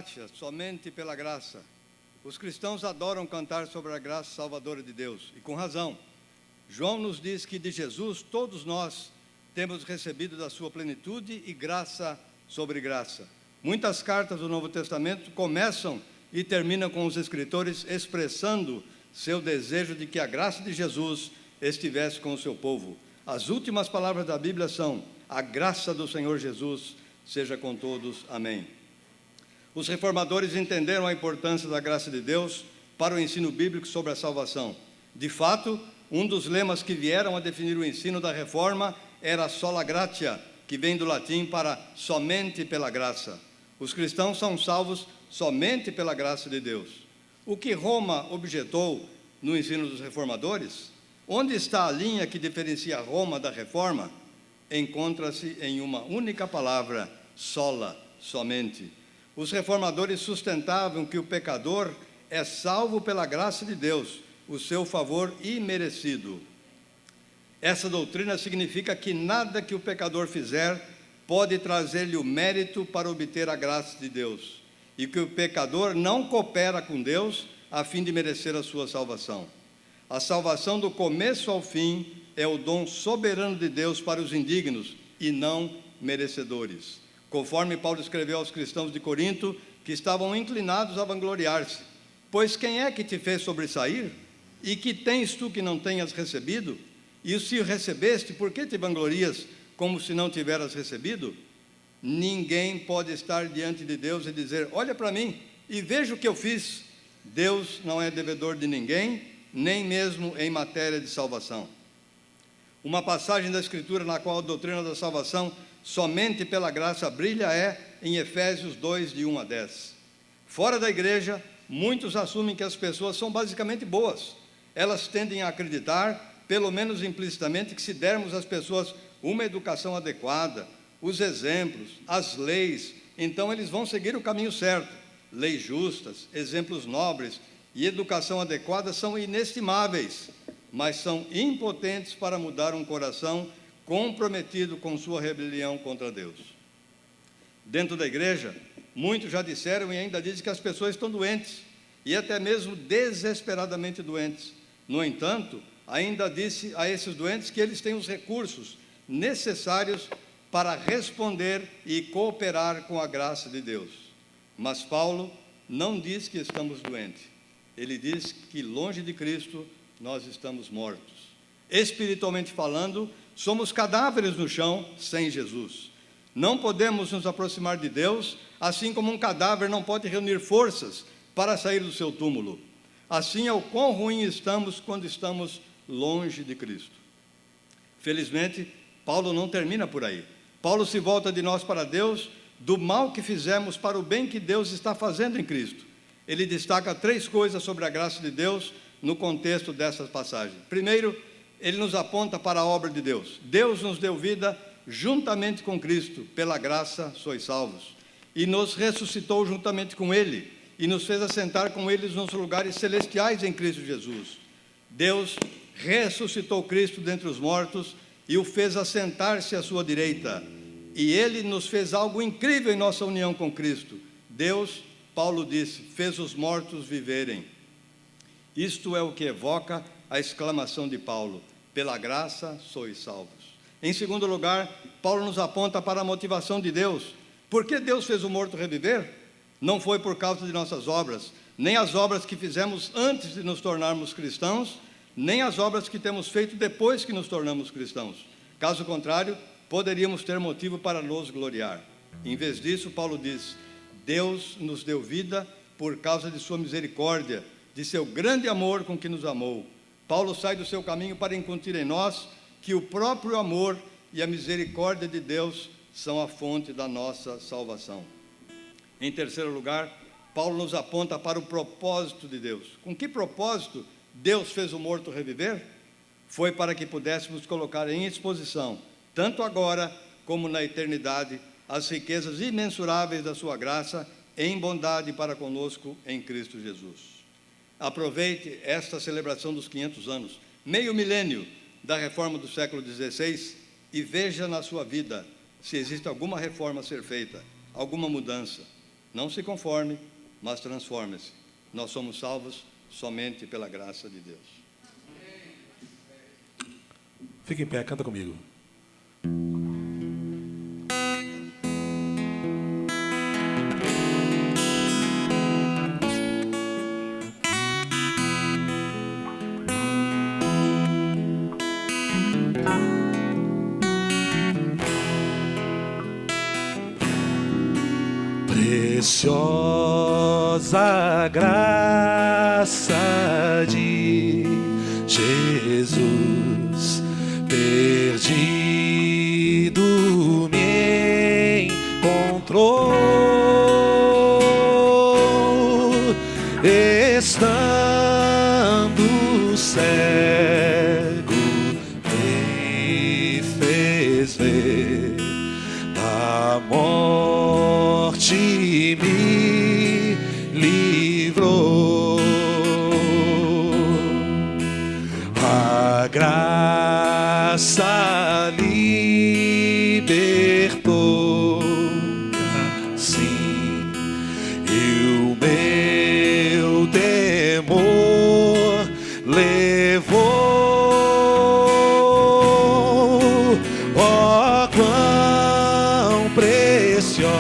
gratia, somente pela graça. Os cristãos adoram cantar sobre a graça salvadora de Deus, e com razão. João nos diz que de Jesus todos nós temos recebido da sua plenitude e graça sobre graça. Muitas cartas do Novo Testamento começam e terminam com os escritores expressando seu desejo de que a graça de Jesus estivesse com o seu povo. As últimas palavras da Bíblia são: a graça do Senhor Jesus seja com todos. Amém. Os reformadores entenderam a importância da graça de Deus para o ensino bíblico sobre a salvação. De fato, um dos lemas que vieram a definir o ensino da Reforma era sola gratia, que vem do latim para somente pela graça. Os cristãos são salvos somente pela graça de Deus. O que Roma objetou no ensino dos reformadores? Onde está a linha que diferencia Roma da Reforma? Encontra-se em uma única palavra: sola, somente. Os reformadores sustentavam que o pecador é salvo pela graça de Deus, o seu favor imerecido. Essa doutrina significa que nada que o pecador fizer pode trazer-lhe o mérito para obter a graça de Deus, e que o pecador não coopera com Deus a fim de merecer a sua salvação. A salvação do começo ao fim é o dom soberano de Deus para os indignos e não merecedores. Conforme Paulo escreveu aos cristãos de Corinto, que estavam inclinados a vangloriar-se: pois quem é que te fez sobressair? E que tens tu que não tenhas recebido? E se o recebeste, por que te vanglorias como se não tiveras recebido? Ninguém pode estar diante de Deus e dizer: olha para mim e veja o que eu fiz. Deus não é devedor de ninguém, nem mesmo em matéria de salvação. Uma passagem da Escritura na qual a doutrina da salvação somente pela graça brilha é em Efésios 2, de 1 a 10. Fora da igreja, muitos assumem que as pessoas são basicamente boas. Elas tendem a acreditar, pelo menos implicitamente, que se dermos às pessoas uma educação adequada, os exemplos, as leis, então eles vão seguir o caminho certo. Leis justas, exemplos nobres e educação adequada são inestimáveis, mas são impotentes para mudar um coração comprometido com sua rebelião contra Deus. Dentro da igreja, muitos já disseram e ainda dizem que as pessoas estão doentes, e até mesmo desesperadamente doentes. No entanto, ainda disse a esses doentes que eles têm os recursos necessários para responder e cooperar com a graça de Deus. Mas Paulo não diz que estamos doentes. Ele diz que longe de Cristo nós estamos mortos. Espiritualmente falando, somos cadáveres no chão sem Jesus. Não podemos nos aproximar de Deus, assim como um cadáver não pode reunir forças para sair do seu túmulo. Assim é o quão ruim estamos quando estamos longe de Cristo. Felizmente, Paulo não termina por aí. Paulo se volta de nós para Deus, do mal que fizemos para o bem que Deus está fazendo em Cristo. Ele destaca 3 coisas sobre a graça de Deus no contexto dessas passagens. Primeiro, ele nos aponta para a obra de Deus. Deus nos deu vida juntamente com Cristo, pela graça sois salvos, e nos ressuscitou juntamente com Ele, e nos fez assentar com Ele nos lugares celestiais em Cristo Jesus. Deus ressuscitou Cristo dentre os mortos e o fez assentar-se à sua direita, e Ele nos fez algo incrível em nossa união com Cristo. Deus, Paulo disse, fez os mortos viverem. Isto é o que evoca a exclamação de Paulo: pela graça sois salvos. Em segundo lugar, Paulo nos aponta para a motivação de Deus. Por que Deus fez o morto reviver? Não foi por causa de nossas obras, nem as obras que fizemos antes de nos tornarmos cristãos, nem as obras que temos feito depois que nos tornamos cristãos. Caso contrário, poderíamos ter motivo para nos gloriar. Em vez disso, Paulo diz: Deus nos deu vida por causa de sua misericórdia, de seu grande amor com que nos amou. Paulo sai do seu caminho para incutir em nós que o próprio amor e a misericórdia de Deus são a fonte da nossa salvação. Em terceiro lugar, Paulo nos aponta para o propósito de Deus. Com que propósito Deus fez o morto reviver? Foi para que pudéssemos colocar em exposição, tanto agora como na eternidade, as riquezas imensuráveis da sua graça em bondade para conosco em Cristo Jesus. Aproveite esta celebração dos 500 anos, meio milênio da reforma do século XVI, e veja na sua vida se existe alguma reforma a ser feita, alguma mudança. Não se conforme, mas transforme-se. Nós somos salvos somente pela graça de Deus. Fique em pé, canta comigo. Preciosa graça de Jesus, perdido me encontrou, estando cego me fez ver, da morte me livrou. A graça libertou, sim, e o meu temor levou. Oh, quão preciosa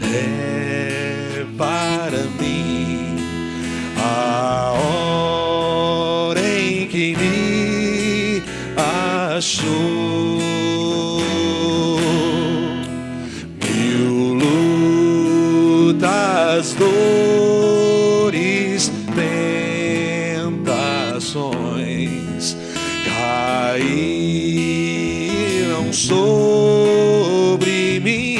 é para mim a hora em que me achou. Mil lutas, dores, tentações caíram sobre mim,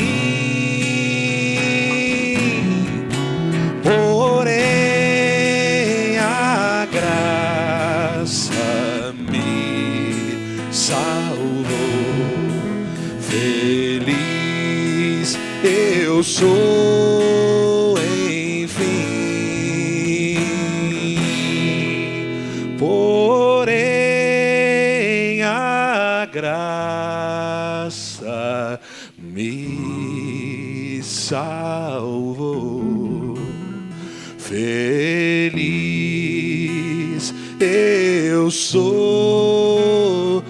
porém a graça me salvou. Feliz eu sou, enfim, porém a graça me salvou. Feliz eu sou,